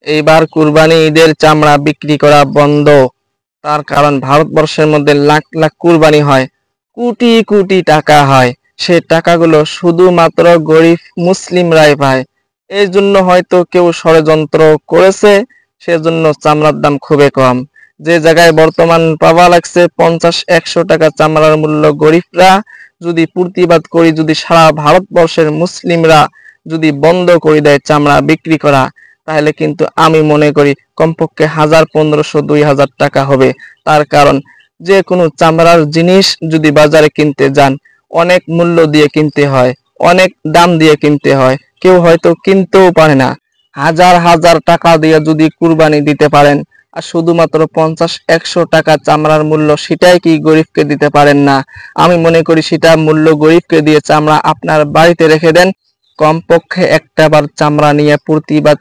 এইবার কুরবানি ঈদের চামড়া বিক্রি করা বন্ধ। তার কারণ ভারতবর্ষের মধ্যে লাখ লাখ কুরবানি হয়, কোটি কোটি টাকা হয়, সে টাকাগুলো শুধুমাত্র গরিব মুসলিমরাই পায়। এই জন্য হয়তো কেউ ষড়যন্ত্র করেছে, সেজন্য চামড়ার দাম খুবই কম। যে জায়গায় বর্তমান পাওয়া লাগছে 50-100 টাকা চামড়ার মূল্য, গরিবরা যদি প্রতিবাদ করি, যদি সারা ভারতবর্ষের মুসলিমরা যদি বন্ধ করে দেয় চামড়া বিক্রি করা, তাহলে কিন্তু আমি মনে করি কমপক্ষে 1000, 1500, 2000 টাকা হবে। তার কারণ যে কোনো চামড়ার জিনিস যদি বাজারে কিনতে যান, অনেক মূল্য দিয়ে কিনতে হয়, অনেক দাম দিয়ে কিনতে হয়, কেউ হয়তো কিনতেও পারে না। হাজার হাজার টাকা দিয়ে যদি কুরবানি দিতে পারেন, আর শুধুমাত্র 50-100 টাকা চামড়ার মূল্য, সেটাই কি গরিবকে দিতে পারেন না? আমি মনে করি সেটা মূল্য গরিবকে দিয়ে চামড়া আপনার বাড়িতে রেখে দেন, কমপক্ষে একটা বার চামড়া নিয়ে প্রতিবাদ